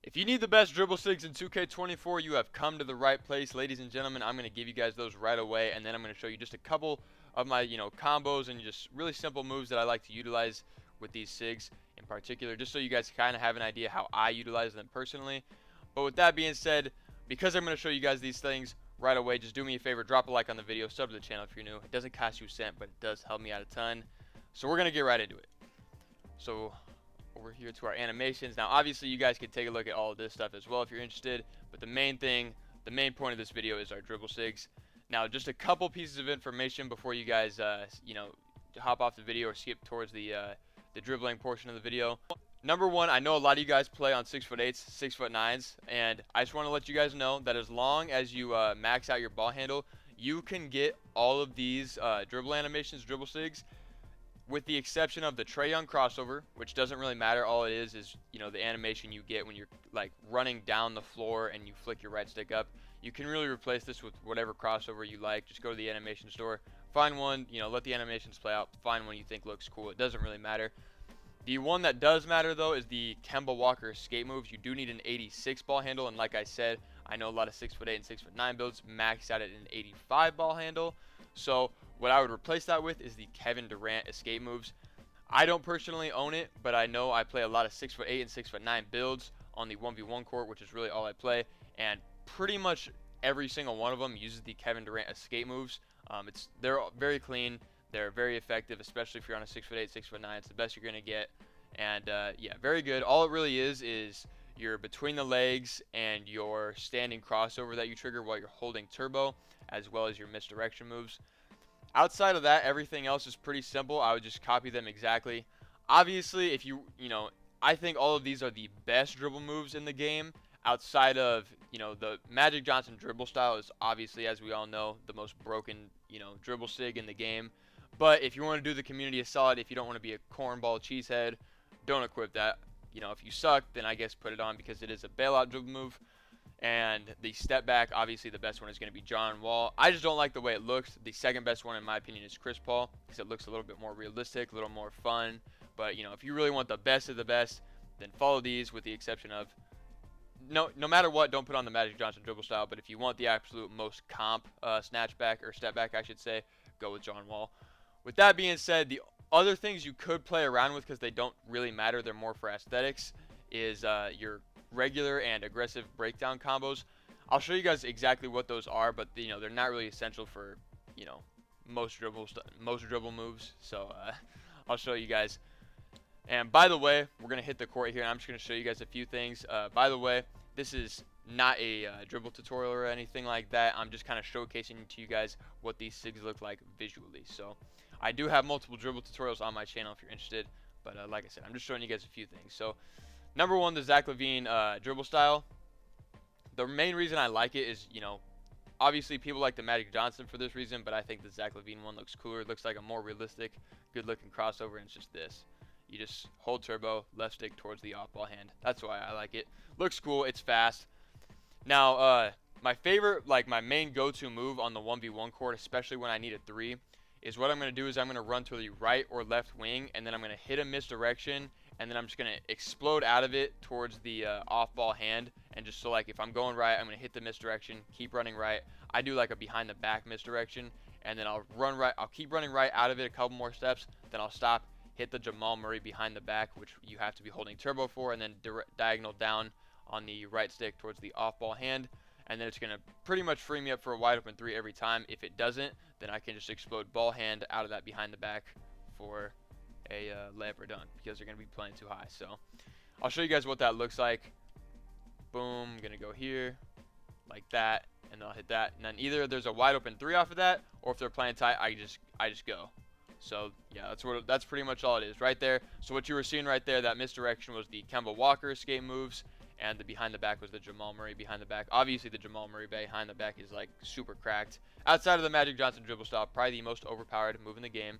If you need the best dribble sigs in 2K24, you have come to the right place, ladies and gentlemen. I'm going to give you guys those right away, and then I'm going to show you just a couple of my, combos and just really simple moves that I like to utilize with these sigs in particular, just so you guys kind of have an idea how I utilize them personally. But with that being said, because I'm going to show you guys these things right away, just do me a favor, drop a like on the video, sub to the channel if you're new. It doesn't cost you a cent, but it does help me out a ton. So we're going to get right into it. So over here to our animations. Now obviously you guys can take a look at all of this stuff as well if you're interested, but the main point of this video is our dribble sigs. Now just a couple pieces of information before you guys hop off the video or skip towards the dribbling portion of the video. Number one, I know a lot of you guys play on 6'8", 6'9", and I just want to let you guys know that as long as you max out your ball handle, you can get all of these dribble animations, dribble sigs, with the exception of the Trae Young crossover, which doesn't really matter. All it is the animation you get when you're like running down the floor and you flick your right stick up. You can really replace this with whatever crossover you like. Just go to the animation store, find one, let the animations play out, find one you think looks cool. It doesn't really matter. The one that does matter though is the Kemba Walker skate moves. You do need an 86 ball handle, and like I said, I know a lot of 6'8" and 6'9" builds max out at an 85 ball handle. So what I would replace that with is the Kevin Durant escape moves. I don't personally own it, but I know I play a lot of 6'8" and 6'9" builds on the 1v1 court, which is really all I play, and pretty much every single one of them uses the Kevin Durant escape moves. They're very clean, they're very effective, especially if you're on a 6'8", 6'9". It's the best you're gonna get, and yeah, very good. All it really is your between the legs and your standing crossover that you trigger while you're holding turbo, as well as your misdirection moves. Outside of that, everything else is pretty simple. I would just copy them exactly. Obviously, if I think all of these are the best dribble moves in the game. Outside of, the Magic Johnson dribble style is obviously, as we all know, the most broken, dribble sig in the game. But if you want to do the community a solid, if you don't want to be a cornball cheesehead, don't equip that. If you suck, then I guess put it on because it is a bailout dribble move. And the step back, obviously the best one is going to be John Wall. I just don't like the way it looks. The second best one in my opinion is Chris Paul because it looks a little bit more realistic, a little more fun. But if you really want the best of the best, then follow these, with the exception of no matter what, don't put on the Magic Johnson dribble style. But if you want the absolute most comp snatchback or step back, I should say, go with John Wall. With that being said, the other things you could play around with, because they don't really matter, they're more for aesthetics, is your regular and aggressive breakdown combos. I'll show you guys exactly what those are, but they're not really essential for most dribble moves. So I'll show you guys. And by the way, we're gonna hit the court here, and I'm just gonna show you guys a few things. By the way, this is not a dribble tutorial or anything like that. I'm just kind of showcasing to you guys what these sigs look like visually. So I do have multiple dribble tutorials on my channel if you're interested, but like I said, I'm just showing you guys a few things. So number one, the Zach LaVine dribble style. The main reason I like it is, obviously people like the Magic Johnson for this reason, but I think the Zach LaVine one looks cooler. It looks like a more realistic, good-looking crossover, and it's just this. You just hold turbo, left stick towards the off-ball hand. That's why I like it. Looks cool. It's fast. Now, my favorite, my main go-to move on the 1v1 court, especially when I need a 3, is what I'm going to do is I'm going to run to the right or left wing, and then I'm going to hit a misdirection, and then I'm just going to explode out of it towards the off-ball hand. And just so, if I'm going right, I'm going to hit the misdirection, keep running right. I do like a behind-the-back misdirection, and then I'll run right. I'll keep running right out of it a couple more steps, then I'll stop, hit the Jamal Murray behind the back, which you have to be holding turbo for, and then diagonal down on the right stick towards the off-ball hand. And then it's going to pretty much free me up for a wide-open 3 every time. If it doesn't, then I can just explode ball hand out of that behind the back for a layup or done, because they're going to be playing too high. So I'll show you guys what that looks like. Boom, I'm going to go here like that, and I'll hit that. And then either there's a wide-open 3 off of that, or if they're playing tight, I just go. So yeah, that's pretty much all it is right there. So what you were seeing right there, that misdirection was the Kemba Walker escape moves, and the behind the back was the Jamal Murray behind the back. Obviously the Jamal Murray behind the back is super cracked. Outside of the Magic Johnson dribble style, probably the most overpowered move in the game.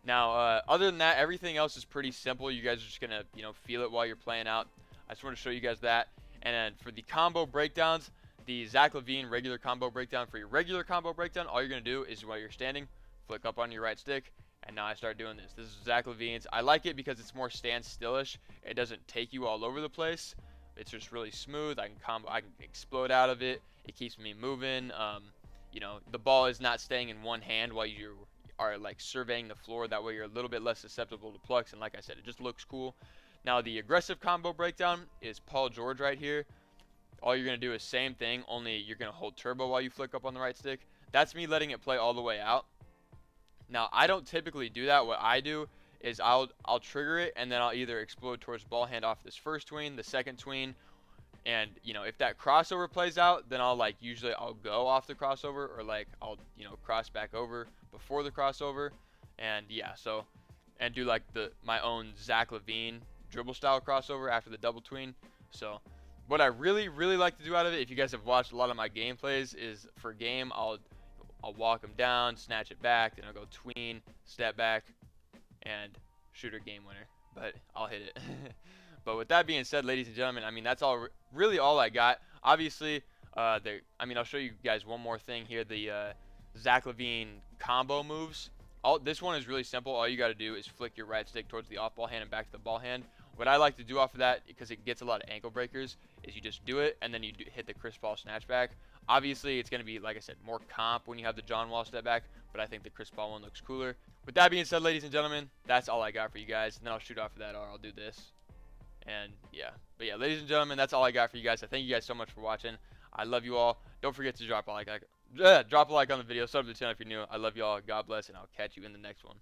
Now other than that, everything else is pretty simple. You guys are just gonna feel it while you're playing out. I just want to show you guys that. And then for the combo breakdowns, the Zach LaVine regular combo breakdown, for your regular combo breakdown, all you're gonna do is while you're standing, flick up on your right stick, and now I start doing this. This is Zach LaVine's. I like it because it's more stand-stillish. It doesn't take you all over the place. It's just really smooth. I can explode out of it. It keeps me moving. You know, the ball is not staying in one hand while you are like surveying the floor. That way you're a little bit less susceptible to plucks. And like I said, it just looks cool. Now the aggressive combo breakdown is Paul George right here. All you're going to do is same thing, only you're going to hold turbo while you flick up on the right stick. That's me letting it play all the way out. Now, I don't typically do that. What I do is I'll trigger it, and then I'll either explode towards ball hand off this first tween, the second tween, and you know, if that crossover plays out, then I'll like usually I'll go off the crossover, or like I'll, you know, cross back over before the crossover. And yeah, so, and do like my own Zach LaVine dribble style crossover after the double tween. So what I really like to do out of it, if you guys have watched a lot of my gameplays, is for game I'll walk him down, snatch it back, then I'll go tween, step back, and shooter game winner. But I'll hit it. But with that being said, ladies and gentlemen, I mean, that's really all I got. Obviously, I mean, I'll show you guys one more thing here. The Zach LaVine combo moves. This one is really simple. All you got to do is flick your right stick towards the off ball hand and back to the ball hand. What I like to do off of that, because it gets a lot of ankle breakers, is you just do it and then you hit the Chris Paul snatchback. Obviously, it's going to be, like I said, more comp when you have the John Wall step back, but I think the Chris Paul one looks cooler. With that being said, ladies and gentlemen, that's all I got for you guys. And then I'll shoot off of that, or I'll do this. And yeah, but yeah, ladies and gentlemen, that's all I got for you guys. I thank you guys so much for watching. I love you all. Don't forget to drop a like on the video. Sub to the channel if you're new. I love you all. God bless, and I'll catch you in the next one.